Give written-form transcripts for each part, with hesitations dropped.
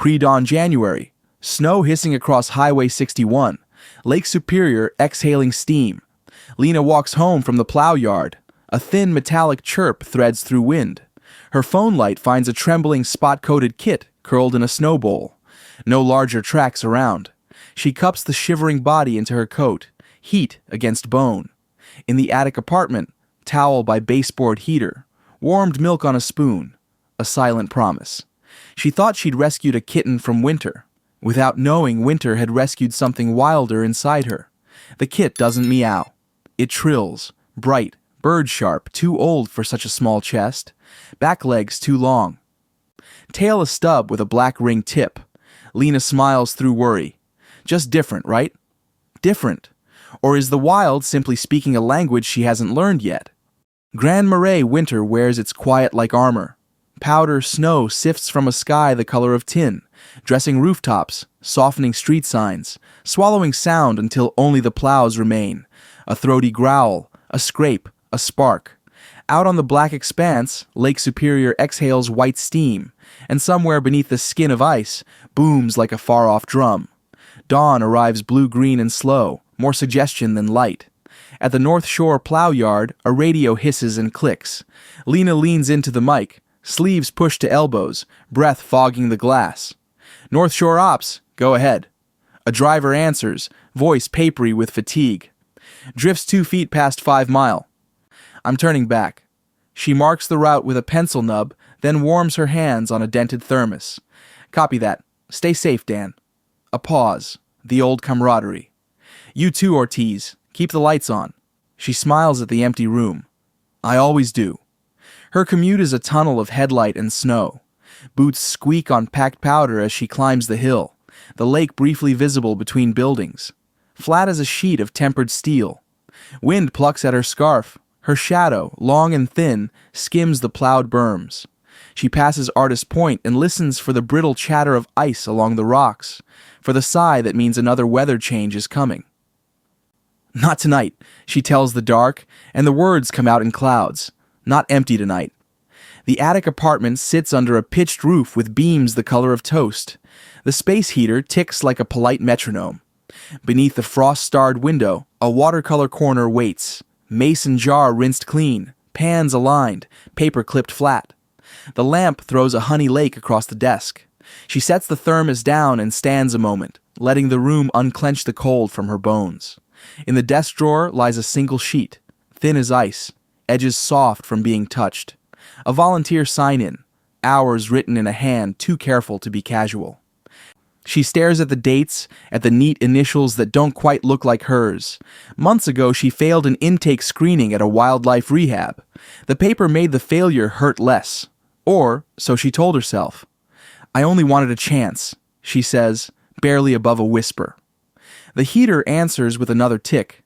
Pre-dawn January. Snow hissing across Highway 61. Lake Superior exhaling steam. Lena walks home from the plow yard. A thin metallic chirp threads through wind. Her phone light finds a trembling spot-coated kit curled in a snow bowl. No larger tracks around. She cups the shivering body into her coat, heat against bone. In the attic apartment, towel by baseboard heater. Warmed milk on a spoon. A silent promise. She thought she'd rescued a kitten from winter, without knowing winter had rescued something wilder inside her. The kit doesn't meow. It trills, bright, bird-sharp, too old for such a small chest. Back legs too long. Tail a stub with a black ring tip. Lena smiles through worry. Just different, right? Different. Or is the wild simply speaking a language she hasn't learned yet? Grand Marais winter wears its quiet like armor. Powder snow sifts from a sky the color of tin, dressing rooftops, softening street signs, swallowing sound until only the plows remain. A throaty growl, a scrape, a spark. Out on the black expanse, Lake Superior exhales white steam, and somewhere beneath the skin of ice, booms like a far-off drum. Dawn arrives blue-green and slow, more suggestion than light. At the North Shore plow yard, a radio hisses and clicks. Lena leans into the mic, sleeves pushed to elbows, breath fogging the glass. North Shore Ops, go ahead. A driver answers, voice papery with fatigue. Drifts 2 feet past 5 Mile. I'm turning back. She marks the route with a pencil nub, then warms her hands on a dented thermos. Copy that. Stay safe, Dan. A pause. The old camaraderie. You too, Ortiz. Keep the lights on. She smiles at the empty room. I always do. Her commute is a tunnel of headlight and snow. Boots squeak on packed powder as she climbs the hill, the lake briefly visible between buildings. Flat as a sheet of tempered steel. Wind plucks at her scarf. Her shadow, long and thin, skims the plowed berms. She passes Artist Point and listens for the brittle chatter of ice along the rocks, for the sigh that means another weather change is coming. Not tonight, she tells the dark, and the words come out in clouds. Not empty tonight. The attic apartment sits under a pitched roof with beams the color of toast. The space heater ticks like a polite metronome. Beneath the frost-starred window, a watercolor corner waits. Mason jar rinsed clean, pans aligned, paper clipped flat. The lamp throws a honey lake across the desk. She sets the thermos down and stands a moment, letting the room unclench the cold from her bones. In the desk drawer lies a single sheet, thin as ice, edges soft from being touched. A volunteer sign-in, hours written in a hand too careful to be casual. She stares at the dates, at the neat initials that don't quite look like hers. Months ago, she failed an intake screening at a wildlife rehab. The paper made the failure hurt less. Or, so she told herself. I only wanted a chance, she says, barely above a whisper. The heater answers with another tick.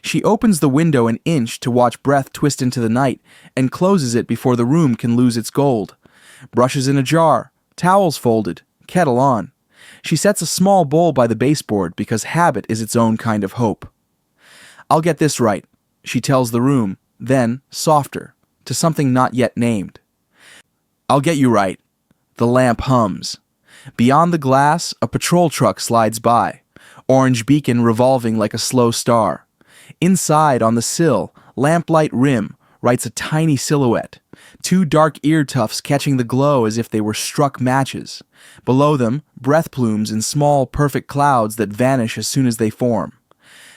She opens the window an inch to watch breath twist into the night and closes it before the room can lose its gold. Brushes in a jar, towels folded, kettle on. She sets a small bowl by the baseboard because habit is its own kind of hope. I'll get this right, she tells the room, then, softer, to something not yet named. I'll get you right. The lamp hums. Beyond the glass, a patrol truck slides by, orange beacon revolving like a slow star. Inside, on the sill, lamplight rim, writes a tiny silhouette, 2 dark ear tufts catching the glow as if they were struck matches. Below them, breath plumes in small, perfect clouds that vanish as soon as they form.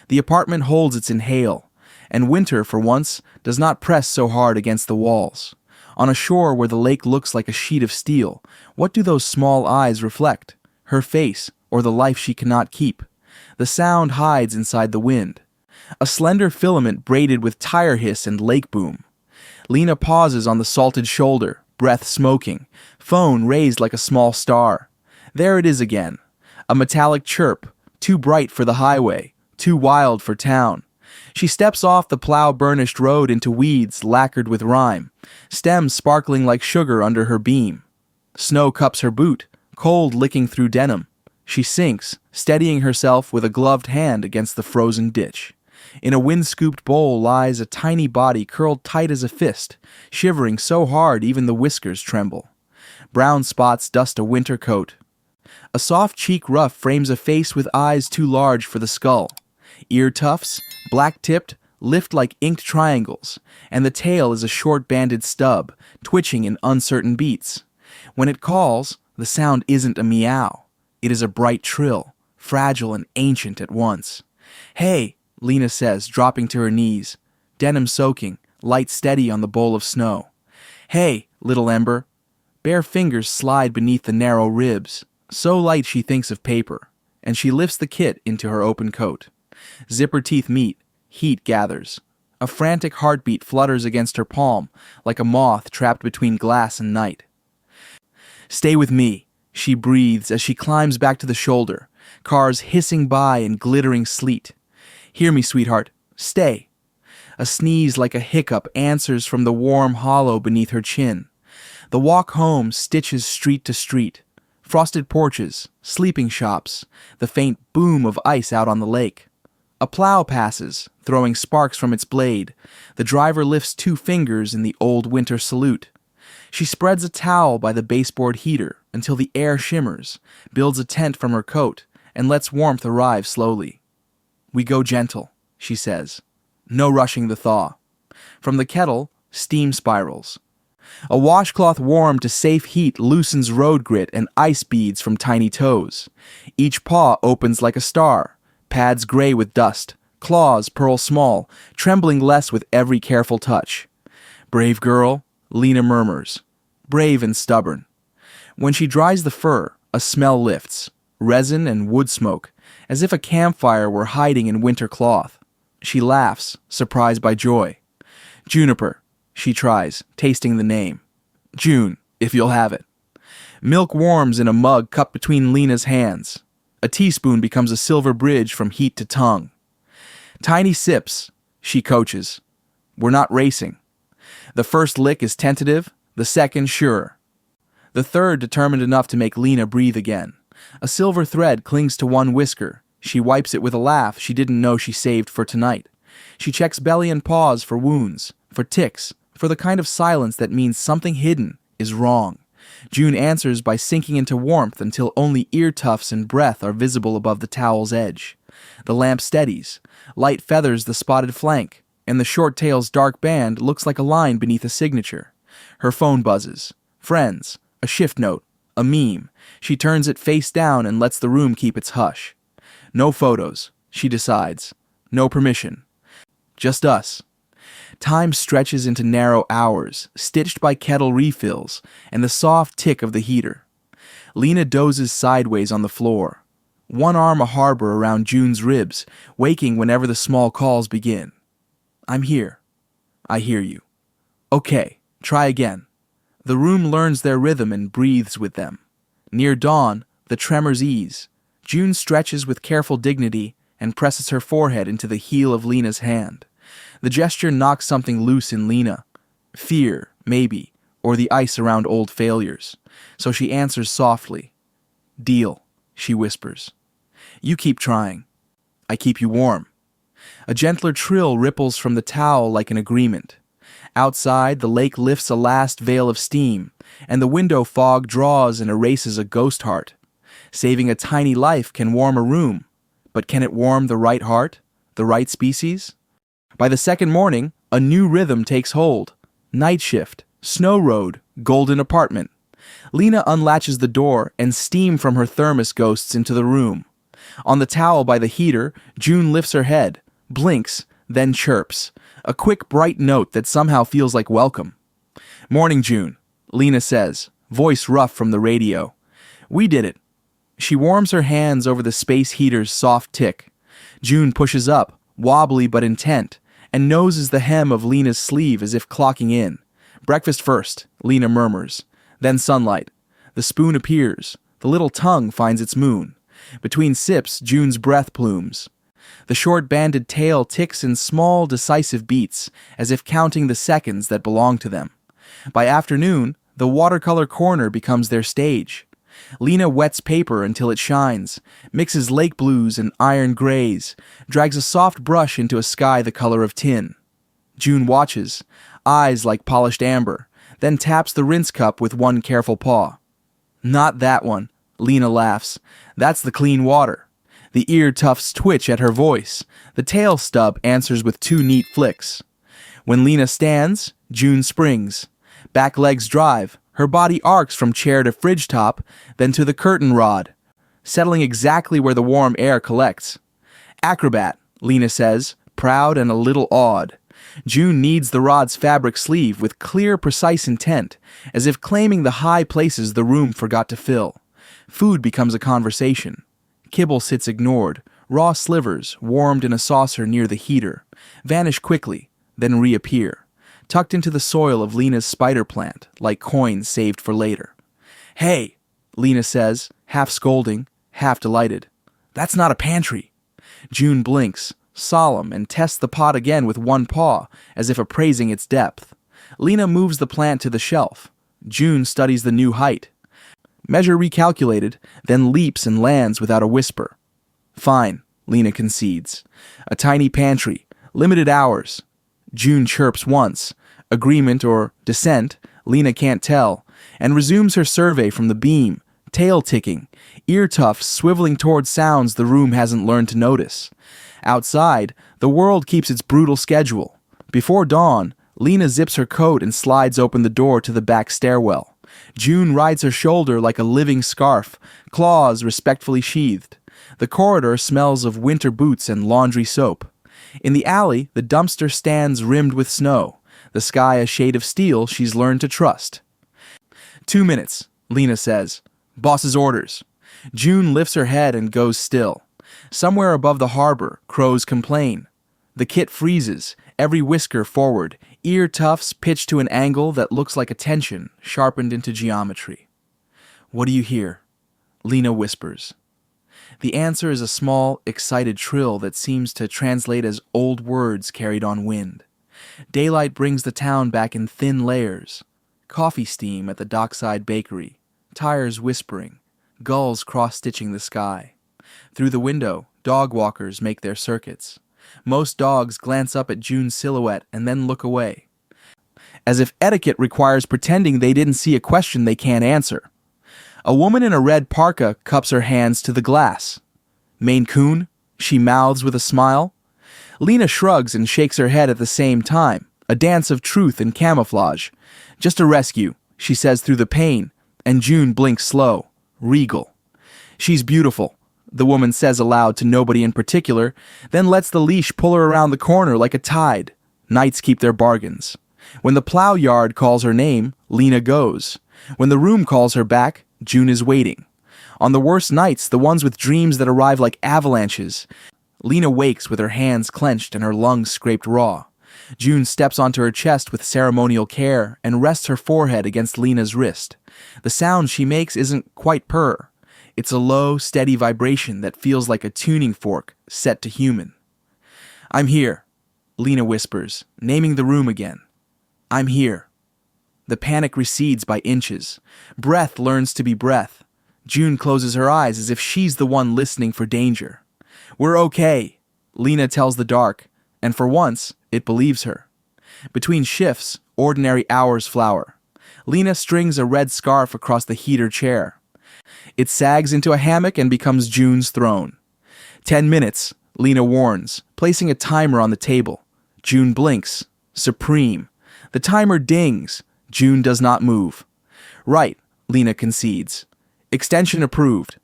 The apartment holds its inhale, and winter, for once, does not press so hard against the walls. On a shore where the lake looks like a sheet of steel, what do those small eyes reflect? Her face, or the life she cannot keep? The sound hides inside the wind. A slender filament braided with tire hiss and lake boom. Lena pauses on the salted shoulder, breath smoking, phone raised like a small star. There it is again. A metallic chirp, too bright for the highway, too wild for town. She steps off the plow-burnished road into weeds lacquered with rime, stems sparkling like sugar under her beam. Snow cups her boot, cold licking through denim. She sinks, steadying herself with a gloved hand against the frozen ditch. In a wind-scooped bowl lies a tiny body curled tight as a fist, shivering so hard even the whiskers tremble. Brown spots dust a winter coat. A soft cheek ruff frames a face with eyes too large for the skull. Ear tufts, black-tipped, lift like inked triangles, and the tail is a short banded stub, twitching in uncertain beats. When it calls, the sound isn't a meow. It is a bright trill, fragile and ancient at once. "Hey," Lena says, dropping to her knees, denim soaking, light steady on the bowl of snow. "Hey, little ember." Bare fingers slide beneath the narrow ribs, so light she thinks of paper, and she lifts the kit into her open coat. Zipper teeth meet, heat gathers. A frantic heartbeat flutters against her palm, like a moth trapped between glass and night. "Stay with me," she breathes as she climbs back to the shoulder, cars hissing by in glittering sleet. "Hear me, sweetheart. Stay." A sneeze like a hiccup answers from the warm hollow beneath her chin. The walk home stitches street to street. Frosted porches, sleeping shops, the faint boom of ice out on the lake. A plow passes, throwing sparks from its blade. The driver lifts 2 fingers in the old winter salute. She spreads a towel by the baseboard heater until the air shimmers, builds a tent from her coat, and lets warmth arrive slowly. "We go gentle," she says. No rushing the thaw. From the kettle, steam spirals. A washcloth warmed to safe heat loosens road grit and ice beads from tiny toes. Each paw opens like a star, pads gray with dust, claws pearl small, trembling less with every careful touch. "Brave girl," Lena murmurs. Brave and stubborn. When she dries the fur, a smell lifts, resin and wood smoke, as if a campfire were hiding in winter cloth. She laughs, surprised by joy. "Juniper," she tries, tasting the name. "June, if you'll have it." Milk warms in a mug cupped between Lena's hands. A teaspoon becomes a silver bridge from heat to tongue. "Tiny sips," she coaches. "We're not racing." The first lick is tentative, the second sure. The third determined enough to make Lena breathe again. A silver thread clings to one whisker. She wipes it with a laugh she didn't know she saved for tonight. She checks belly and paws for wounds, for ticks, for the kind of silence that means something hidden is wrong. June answers by sinking into warmth until only ear tufts and breath are visible above the towel's edge. The lamp steadies. Light feathers the spotted flank, and the short tail's dark band looks like a line beneath a signature. Her phone buzzes. Friends. A shift note. A meme. She turns it face down and lets the room keep its hush. No photos, she decides. No permission. Just us. Time stretches into narrow hours, stitched by kettle refills and the soft tick of the heater. Lena dozes sideways on the floor, one arm a harbor around June's ribs, waking whenever the small calls begin. "I'm here. I hear you. Okay, try again." The room learns their rhythm and breathes with them. Near dawn, the tremors ease. June stretches with careful dignity and presses her forehead into the heel of Lena's hand. The gesture knocks something loose in Lena. Fear, maybe, or the ice around old failures. So she answers softly. "Deal," she whispers. "You keep trying. I keep you warm." A gentler trill ripples from the towel like an agreement. Outside, the lake lifts a last veil of steam, and the window fog draws and erases a ghost heart. Saving a tiny life can warm a room, but can it warm the right heart, the right species? By the second morning, a new rhythm takes hold. Night shift, snow road, golden apartment. Lena unlatches the door and steam from her thermos ghosts into the room. On the towel by the heater, June lifts her head, blinks, then chirps. A quick, bright note that somehow feels like welcome. "Morning, June," Lena says, voice rough from the radio. "We did it." She warms her hands over the space heater's soft tick. June pushes up, wobbly but intent, and noses the hem of Lena's sleeve as if clocking in. "Breakfast first," Lena murmurs. Then sunlight. The spoon appears. The little tongue finds its moon. Between sips, June's breath plumes. The short banded tail ticks in small, decisive beats, as if counting the seconds that belong to them. By afternoon, the watercolor corner becomes their stage. Lena wets paper until it shines, mixes lake blues and iron grays, drags a soft brush into a sky the color of tin. June watches, eyes like polished amber, then taps the rinse cup with one careful paw. "Not that one," Lena laughs. That's the clean water. The ear tufts twitch at her voice. The tail stub answers with two neat flicks. When Lena stands, June springs. Back legs drive. Her body arcs from chair to fridge top, then to the curtain rod, settling exactly where the warm air collects. Acrobat, Lena says, proud and a little awed. June kneads the rod's fabric sleeve with clear, precise intent, as if claiming the high places the room forgot to fill. Food becomes a conversation. Kibble sits ignored. Raw slivers, warmed in a saucer near the heater, vanish quickly, then reappear, tucked into the soil of Lena's spider plant, like coins saved for later. Hey, Lena says, half scolding, half delighted. That's not a pantry. June blinks, solemn, and tests the pot again with one paw, as if appraising its depth. Lena moves the plant to the shelf. June studies the new height. Measure recalculated, then leaps and lands without a whisper. Fine, Lena concedes. A tiny pantry, limited hours. June chirps once. Agreement or dissent, Lena can't tell, and resumes her survey from the beam, tail ticking, ear tufts swiveling toward sounds the room hasn't learned to notice. Outside, the world keeps its brutal schedule. Before dawn, Lena zips her coat and slides open the door to the back stairwell. June rides her shoulder like a living scarf, claws respectfully sheathed. The corridor smells of winter boots and laundry soap. In the alley, the dumpster stands rimmed with snow, the sky a shade of steel she's learned to trust. 2 minutes, Lena says. Boss's orders. June lifts her head and goes still. Somewhere above the harbor, crows complain. The kit freezes, every whisker forward, ear tufts pitched to an angle that looks like attention, sharpened into geometry. What do you hear? Lena whispers. The answer is a small, excited trill that seems to translate as old words carried on wind. Daylight brings the town back in thin layers. Coffee steam at the dockside bakery, tires whispering, gulls cross-stitching the sky. Through the window, dog walkers make their circuits. Most dogs glance up at June's silhouette and then look away, as if etiquette requires pretending they didn't see a question they can't answer. A woman in a red parka cups her hands to the glass. Maine Coon? She mouths with a smile. Lena shrugs and shakes her head at the same time, a dance of truth and camouflage. Just a rescue, she says through the pain, and June blinks slow, regal. She's beautiful, the woman says aloud to nobody in particular, then lets the leash pull her around the corner like a tide. Knights keep their bargains. When the plow yard calls her name, Lena goes. When the room calls her back, June is waiting. On the worst nights, the ones with dreams that arrive like avalanches, Lena wakes with her hands clenched and her lungs scraped raw. June steps onto her chest with ceremonial care and rests her forehead against Lena's wrist. The sound she makes isn't quite purr. It's a low, steady vibration that feels like a tuning fork set to human. I'm here, Lena whispers, naming the room again. I'm here. The panic recedes by inches. Breath learns to be breath. June closes her eyes as if she's the one listening for danger. We're okay, Lena tells the dark, and for once, it believes her. Between shifts, ordinary hours flower. Lena strings a red scarf across the heater chair. It sags into a hammock and becomes June's throne. 10 minutes, Lena warns, placing a timer on the table. June blinks. Supreme. The timer dings. June does not move. Right, Lena concedes. Extension approved.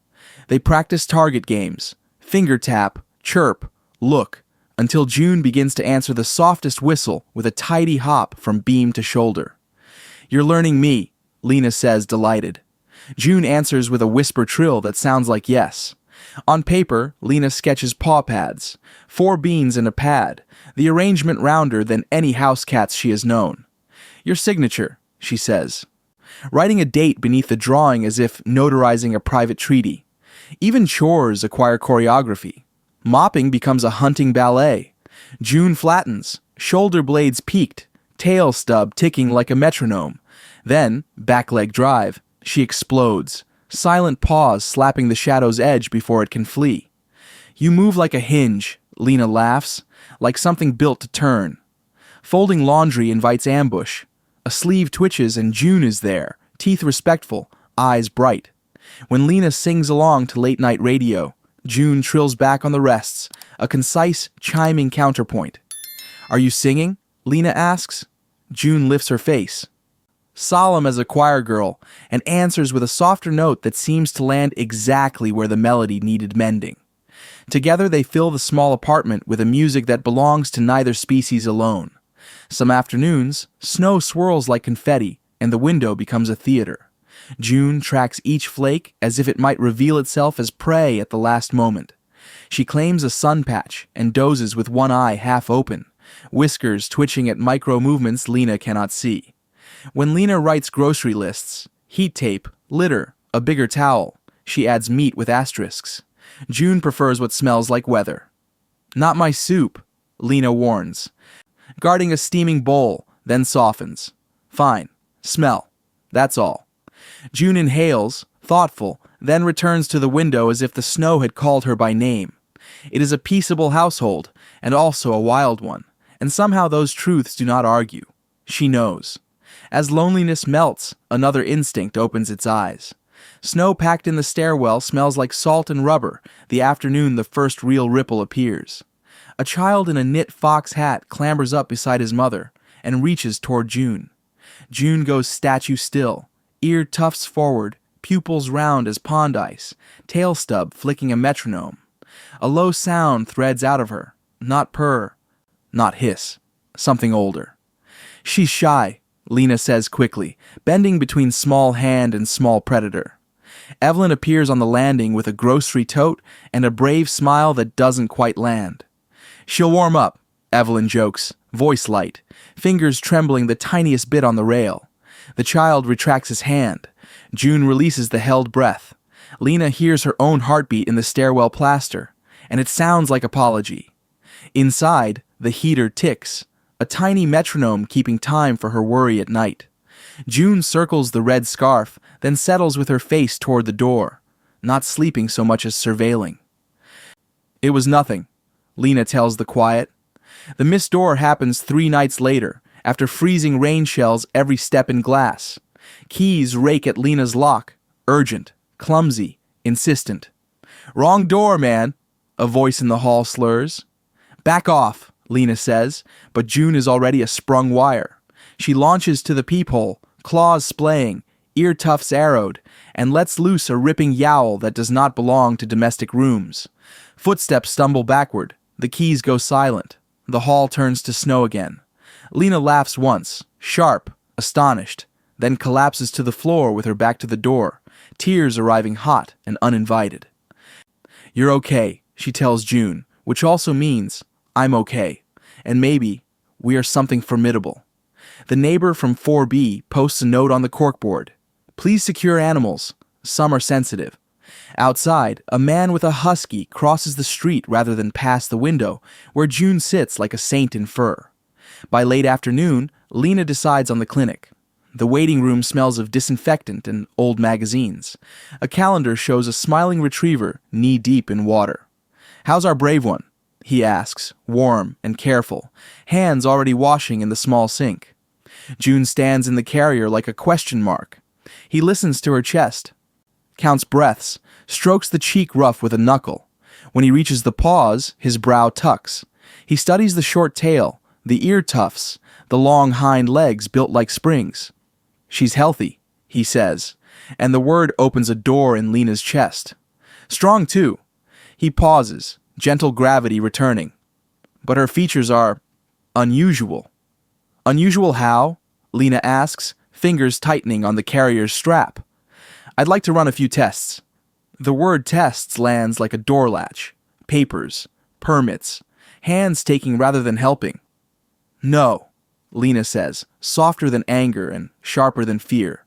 They practice target games. Finger tap, chirp, look, until June begins to answer the softest whistle with a tidy hop from beam to shoulder. You're learning me, Lena says, delighted. June answers with a whisper trill that sounds like yes. On paper, Lena sketches paw pads, 4 beans and a pad, the arrangement rounder than any house cats she has known. Your signature, she says. Writing a date beneath the drawing as if notarizing a private treaty. Even chores acquire choreography. Mopping becomes a hunting ballet. June flattens, shoulder blades peaked, tail stub ticking like a metronome. Then, back leg drive, she explodes, silent paws slapping the shadow's edge before it can flee. You move like a hinge, Lena laughs, like something built to turn. Folding laundry invites ambush. A sleeve twitches and June is there, teeth respectful, eyes bright. When Lena sings along to late-night radio, June trills back on the rests, a concise, chiming counterpoint. "Are you singing?" Lena asks. June lifts her face, solemn as a choir girl, and answers with a softer note that seems to land exactly where the melody needed mending. Together they fill the small apartment with a music that belongs to neither species alone. Some afternoons, snow swirls like confetti, and the window becomes a theater. June tracks each flake as if it might reveal itself as prey at the last moment. She claims a sun patch and dozes with one eye half open, whiskers twitching at micro-movements Lena cannot see. When Lena writes grocery lists, heat tape, litter, a bigger towel, she adds meat with asterisks. June prefers what smells like weather. "Not my soup," Lena warns, guarding a steaming bowl, then softens. "Fine. Smell. That's all." June inhales, thoughtful, then returns to the window as if the snow had called her by name. It is a peaceable household, and also a wild one, and somehow those truths do not argue. She knows. As loneliness melts, another instinct opens its eyes. Snow packed in the stairwell smells like salt and rubber the afternoon the first real ripple appears. A child in a knit fox hat clambers up beside his mother and reaches toward June. June goes statue still, ear tufts forward, pupils round as pond ice, tail stub flicking a metronome. A low sound threads out of her, not purr, not hiss, something older. "She's shy," Lena says quickly, bending between small hand and small predator. Evelyn appears on the landing with a grocery tote and a brave smile that doesn't quite land. "She'll warm up," Evelyn jokes, voice light, fingers trembling the tiniest bit on the rail. The child retracts his hand. June releases the held breath. Lena hears her own heartbeat in the stairwell plaster, and it sounds like apology. Inside, the heater ticks, a tiny metronome keeping time for her worry at night. June circles the red scarf, then settles with her face toward the door, not sleeping so much as surveilling. "It was nothing," Lena tells the quiet. The missed door happens 3 nights later, after freezing rain shells every step in glass. Keys rake at Lena's lock, urgent, clumsy, insistent. "Wrong door, man," a voice in the hall slurs. "Back off," Lena says, but June is already a sprung wire. She launches to the peephole, claws splaying, ear tufts arrowed, and lets loose a ripping yowl that does not belong to domestic rooms. Footsteps stumble backward. The keys go silent. The hall turns to snow again. Lena laughs once, sharp, astonished, then collapses to the floor with her back to the door, tears arriving hot and uninvited. "You're okay," she tells June, which also means, "I'm okay, and maybe we are something formidable." The neighbor from 4B posts a note on the corkboard. "Please secure animals. Some are sensitive." Outside, a man with a husky crosses the street rather than past the window, where June sits like a saint in fur. By late afternoon, Lena decides on the clinic. The waiting room smells of disinfectant and old magazines. A calendar shows a smiling retriever knee-deep in water. "How's our brave one?" he asks, warm and careful, hands already washing in the small sink. June stands in the carrier like a question mark. He listens to her chest, counts breaths, strokes the cheek ruff with a knuckle. When he reaches the paws, his brow tucks. He studies the short tail, the ear tufts, the long hind legs built like springs. "She's healthy," he says, and the word opens a door in Lena's chest. "Strong, too." He pauses, gentle gravity returning. "But her features are unusual." "Unusual how?" Lena asks, fingers tightening on the carrier's strap. "I'd like to run a few tests." The word tests lands like a door latch. Papers, permits, hands taking rather than helping. "No," Lena says, softer than anger and sharper than fear.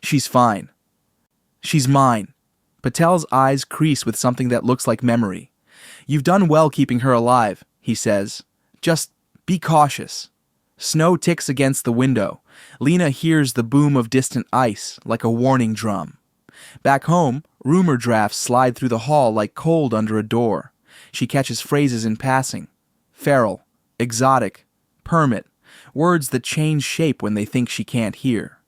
"She's fine." "She's mine." Patel's eyes crease with something that looks like memory. "You've done well keeping her alive," he says. "Just be cautious." Snow ticks against the window. Lena hears the boom of distant ice like a warning drum. Back home, rumor drafts slide through the hall like cold under a door. She catches phrases in passing. Feral, exotic, permit, words that change shape when they think she can't hear.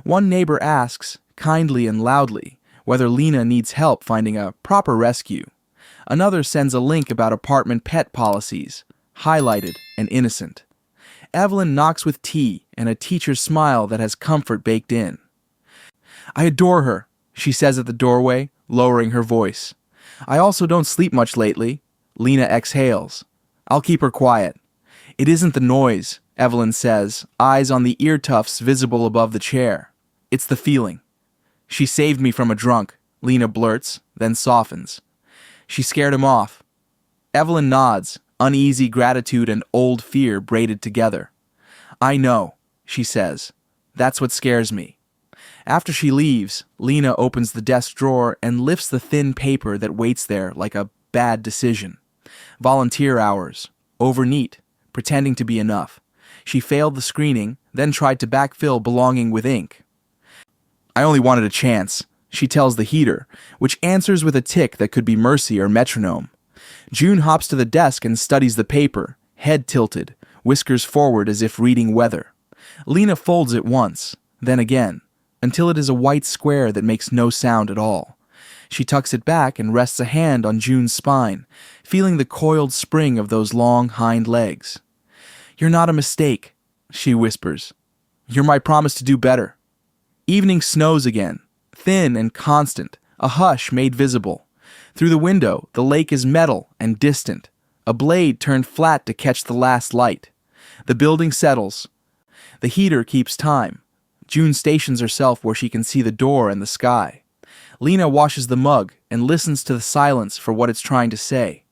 One neighbor asks, kindly and loudly, whether Lena needs help finding a proper rescue. Another sends a link about apartment pet policies, highlighted and innocent. Evelyn knocks with tea and a teacher's smile that has comfort baked in. I adore her, she says at the doorway, lowering her voice. I also don't sleep much lately. Lena exhales. I'll keep her quiet. It isn't the noise, Evelyn says, eyes on the ear tufts visible above the chair. It's the feeling. She saved me from a drunk, Lena blurts, then softens. She scared him off. Evelyn nods, uneasy gratitude and old fear braided together. I know, she says. That's what scares me. After she leaves, Lena opens the desk drawer and lifts the thin paper that waits there like a bad decision. Volunteer hours. Overneat. Pretending to be enough. She failed the screening, then tried to backfill belonging with ink. I only wanted a chance, she tells the heater, which answers with a tick that could be Mercy or metronome. June hops to the desk and studies the paper, head tilted, whiskers forward as if reading weather. Lena folds it once, then again, until it is a white square that makes no sound at all. She tucks it back and rests a hand on June's spine, feeling the coiled spring of those long hind legs. You're not a mistake, she whispers. You're my promise to do better. Evening snows again, thin and constant, a hush made visible. Through the window, the lake is metal and distant, a blade turned flat to catch the last light. The building settles. The heater keeps time. June stations herself where she can see the door and the sky. Lena washes the mug and listens to the silence for what it's trying to say.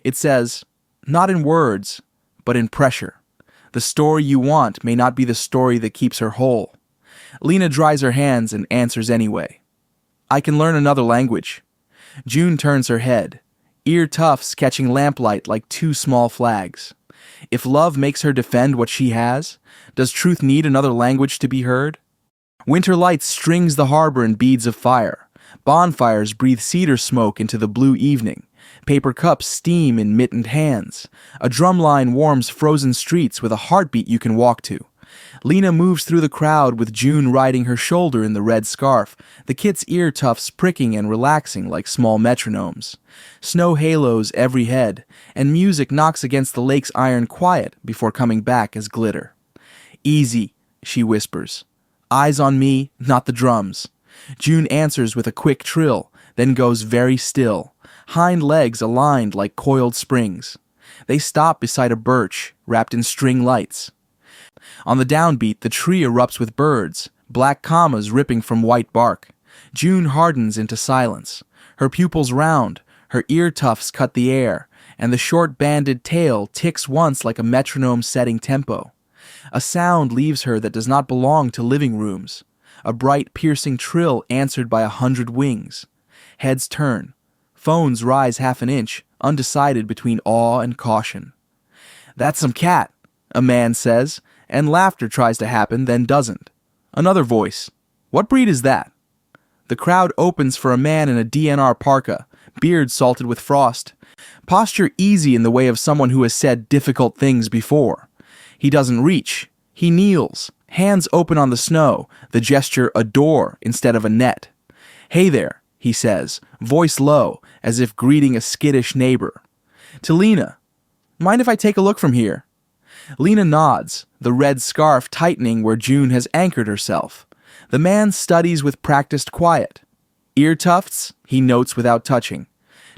It says, not in words, but in pressure. The story you want may not be the story that keeps her whole. Lena dries her hands and answers anyway. I can learn another language. June turns her head, ear tufts catching lamplight like two small flags. If love makes her defend what she has, does truth need another language to be heard? Winter light strings the harbor in beads of fire. Bonfires breathe cedar smoke into the blue evening. Paper cups steam in mittened hands. A drumline warms frozen streets with a heartbeat you can walk to. Lena moves through the crowd with June riding her shoulder in the red scarf, the kit's ear tufts pricking and relaxing like small metronomes. Snow halos every head, and music knocks against the lake's iron quiet before coming back as glitter. Easy, she whispers. Eyes on me, not the drums. June answers with a quick trill, then goes very still, hind legs aligned like coiled springs. They stop beside a birch, wrapped in string lights. On the downbeat, the tree erupts with birds, black commas ripping from white bark. June hardens into silence. Her pupils round, her ear tufts cut the air, and the short banded tail ticks once like a metronome setting tempo. A sound leaves her that does not belong to living rooms. A bright piercing trill answered by 100 wings. Heads turn. Phones rise half an inch, undecided between awe and caution. That's some cat, a man says, and laughter tries to happen, then doesn't. Another voice. What breed is that? The crowd opens for a man in a DNR parka, beard salted with frost. Posture easy in the way of someone who has said difficult things before. He doesn't reach. He kneels, hands open on the snow, the gesture a door instead of a net. Hey there, he says, voice low, as if greeting a skittish neighbor. To Lena. Mind if I take a look from here? Lena nods, the red scarf tightening where June has anchored herself. The man studies with practiced quiet. Ear tufts, he notes without touching.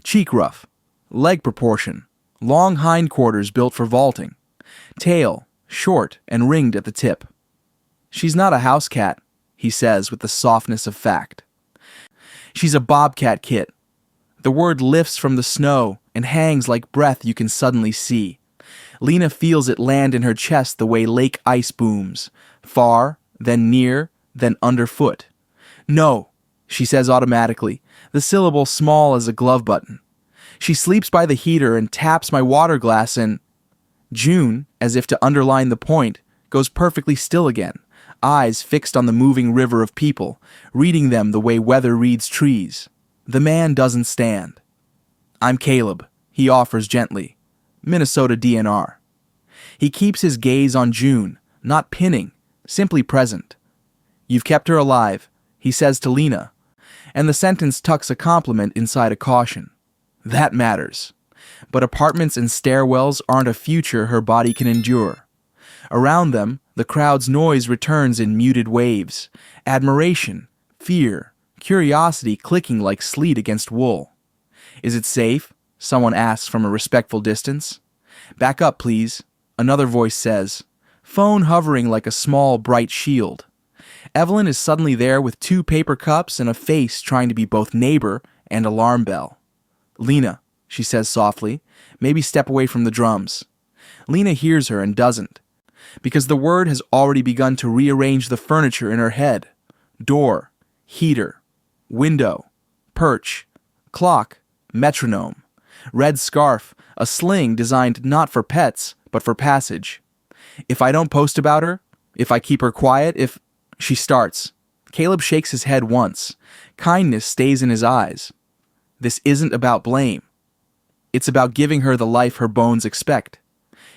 Cheek ruff. Leg proportion. Long hindquarters built for vaulting. Tail, short and ringed at the tip. She's not a house cat, he says with the softness of fact. She's a bobcat kit. The word lifts from the snow and hangs like breath you can suddenly see. Lena feels it land in her chest the way lake ice booms. Far, then near, then underfoot. No, she says automatically, the syllable small as a glove button. She sleeps by the heater and taps my water glass and... June, as if to underline the point, goes perfectly still again, eyes fixed on the moving river of people, reading them the way weather reads trees. The man doesn't stand. I'm Caleb, he offers gently. Minnesota DNR. He keeps his gaze on June, not pinning, simply present. You've kept her alive, he says to Lena, and the sentence tucks a compliment inside a caution. That matters. But apartments and stairwells aren't a future her body can endure. Around them, the crowd's noise returns in muted waves. Admiration, fear, curiosity clicking like sleet against wool. Is it safe? Someone asks from a respectful distance. Back up, please, another voice says, phone hovering like a small, bright shield. Evelyn is suddenly there with 2 paper cups and a face trying to be both neighbor and alarm bell. Lena, she says softly, maybe step away from the drums. Lena hears her and doesn't, because the word has already begun to rearrange the furniture in her head. Door, heater, window, perch, clock, metronome, red scarf, a sling designed not for pets, but for passage. If I don't post about her, if I keep her quiet, if... She starts. Caleb shakes his head once. Kindness stays in his eyes. This isn't about blame. It's about giving her the life her bones expect.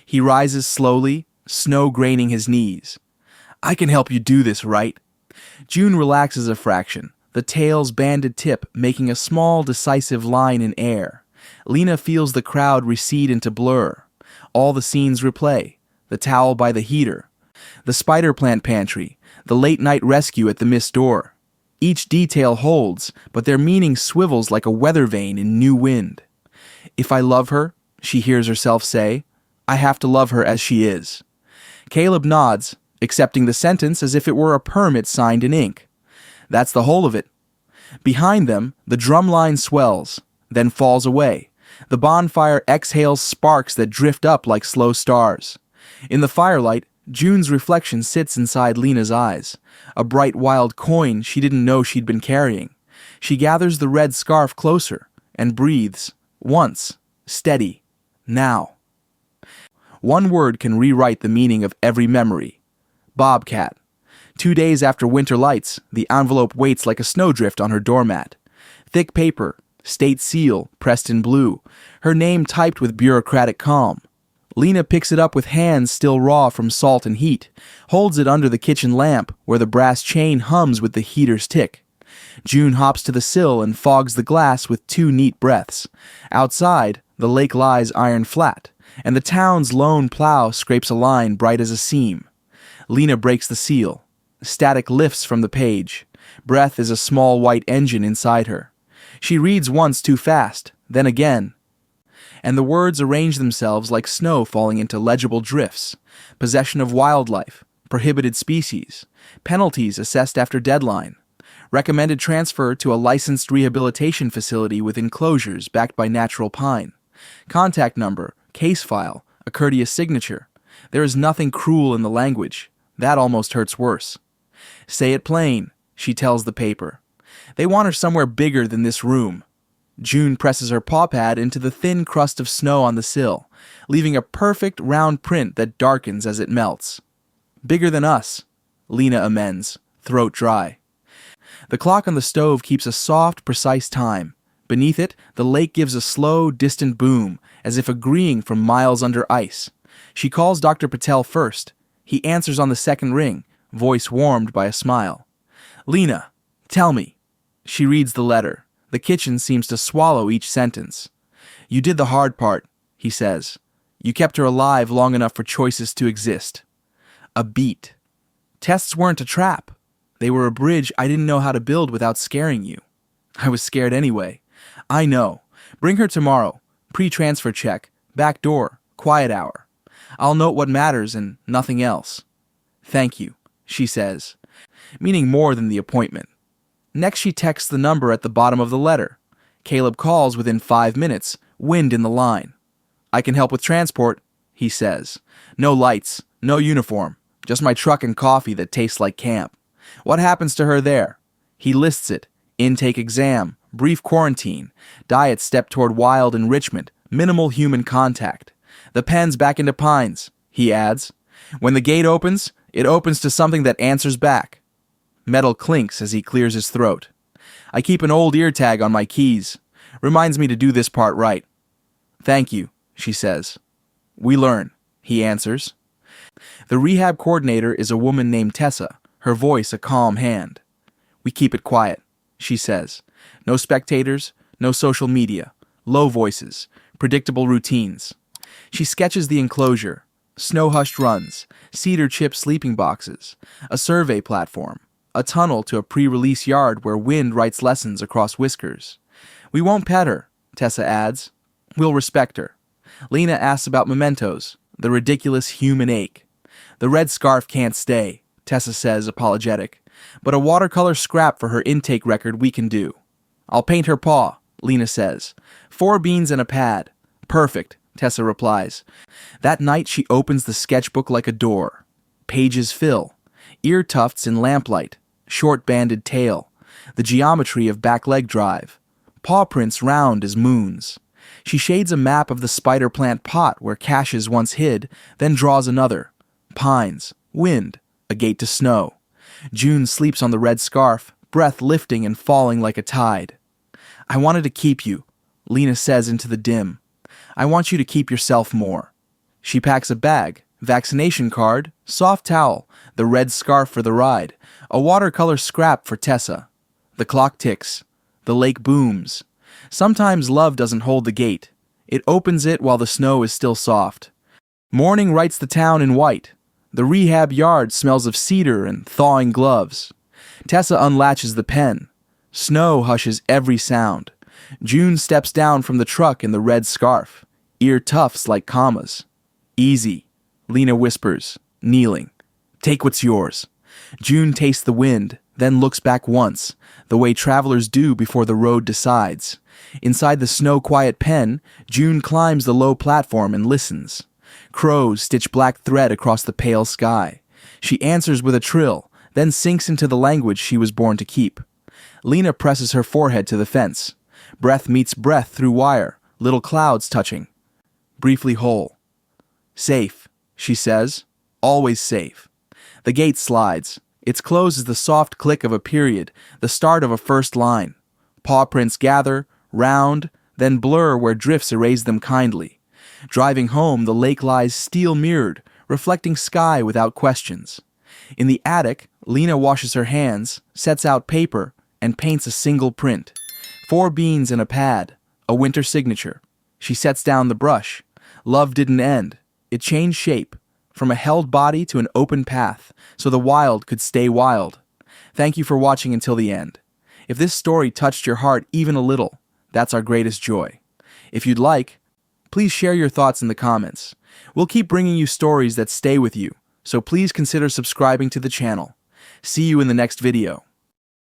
He rises slowly, snow graining his knees. I can help you do this, right? June relaxes a fraction, the tail's banded tip making a small, decisive line in air. Lena feels the crowd recede into blur. All the scenes replay. The towel by the heater, the spider plant pantry, the late-night rescue at the missed door. Each detail holds, but their meaning swivels like a weather vane in new wind. If I love her, she hears herself say, I have to love her as she is. Caleb nods, accepting the sentence as if it were a permit signed in ink. That's the whole of it. Behind them, the drum line swells, then falls away. The bonfire exhales sparks that drift up like slow stars. In the firelight, June's reflection sits inside Lena's eyes, a bright wild coin she didn't know she'd been carrying. She gathers the red scarf closer and breathes, once, steady, now. One word can rewrite the meaning of every memory. Bobcat. 2 days after winter lights, the envelope waits like a snowdrift on her doormat. Thick paper, state seal, pressed in blue, her name typed with bureaucratic calm. Lena picks it up with hands still raw from salt and heat, holds it under the kitchen lamp where the brass chain hums with the heater's tick. June hops to the sill and fogs the glass with 2 neat breaths. Outside, the lake lies iron flat, and the town's lone plow scrapes a line bright as a seam. Lena breaks the seal. Static lifts from the page. Breath is a small white engine inside her. She reads once too fast, then again, and the words arrange themselves like snow falling into legible drifts. Possession of wildlife, prohibited species, penalties assessed after deadline, recommended transfer to a licensed rehabilitation facility with enclosures backed by natural pine, contact number, case file, a courteous signature. There is nothing cruel in the language. That almost hurts worse. Say it plain, she tells the paper. They want her somewhere bigger than this room. June presses her paw pad into the thin crust of snow on the sill, leaving a perfect round print that darkens as it melts. Bigger than us, Lena amends, throat dry. The clock on the stove keeps a soft, precise time. Beneath it, the lake gives a slow, distant boom, as if agreeing from miles under ice. She calls Dr. Patel first. He answers on the second ring, voice warmed by a smile. Lena, tell me. She reads the letter. The kitchen seems to swallow each sentence. You did the hard part, he says. You kept her alive long enough for choices to exist. A beat. Tests weren't a trap. They were a bridge I didn't know how to build without scaring you. I was scared anyway. I know. Bring her tomorrow. Pre-transfer check. Back door. Quiet hour. I'll note what matters and nothing else. Thank you, she says, meaning more than the appointment. Next she texts the number at the bottom of the letter. Caleb calls within 5 minutes, wind in the line. I can help with transport, he says. No lights, no uniform, just my truck and coffee that tastes like camp. What happens to her there? He lists it. Intake exam, brief quarantine, diet step toward wild enrichment, minimal human contact. The pen's back into Pines, he adds. When the gate opens, it opens to something that answers back. Metal clinks as he clears his throat. I keep an old ear tag on my keys. Reminds me to do this part right. Thank you, she says. We learn, he answers. The rehab coordinator is a woman named Tessa, her voice a calm hand. We keep it quiet, she says. No spectators, no social media, low voices, predictable routines. She sketches the enclosure, snow-hushed runs, cedar chip sleeping boxes, a survey platform, a tunnel to a pre-release yard where wind writes lessons across whiskers. We won't pet her, Tessa adds. We'll respect her. Lena asks about mementos, the ridiculous human ache. The red scarf can't stay, Tessa says, apologetic, but a watercolor scrap for her intake record we can do. I'll paint her paw, Lena says. 4 beans and a pad. Perfect, Tessa replies. That night she opens the sketchbook like a door. Pages fill. Ear tufts in lamplight. Short-banded tail. The geometry of back leg drive. Paw prints round as moons. She shades a map of the spider plant pot where caches once hid, then draws another. Pines. Wind. A gate to snow. June sleeps on the red scarf, breath lifting and falling like a tide. I wanted to keep you, Lena says into the dim. I want you to keep yourself more. She packs a bag, vaccination card, soft towel, the red scarf for the ride, a watercolor scrap for Tessa. The clock ticks. The lake booms. Sometimes love doesn't hold the gate. It opens it while the snow is still soft. Morning writes the town in white. The rehab yard smells of cedar and thawing gloves. Tessa unlatches the pen. Snow hushes every sound. June steps down from the truck in the red scarf. Ear tufts like commas. Easy, Lena whispers, kneeling. Take what's yours. June tastes the wind, then looks back once, the way travelers do before the road decides. Inside the snow-quiet pen, June climbs the low platform and listens. Crows stitch black thread across the pale sky. She answers with a trill, then sinks into the language she was born to keep. Lena presses her forehead to the fence. Breath meets breath through wire, little clouds touching. Briefly whole. Safe, she says. Always safe. The gate slides. Its close is the soft click of a period, the start of a first line. Paw prints gather, round, then blur where drifts erase them kindly. Driving home, the lake lies steel-mirrored, reflecting sky without questions. In the attic, Lena washes her hands, sets out paper, and paints a single print. 4 beans and a pad, a winter signature. She sets down the brush. Love didn't end. It changed shape, from a held body to an open path, so the wild could stay wild. Thank you for watching until the end. If this story touched your heart even a little, that's our greatest joy. If you'd like, please share your thoughts in the comments. We'll keep bringing you stories that stay with you, so please consider subscribing to the channel. See you in the next video.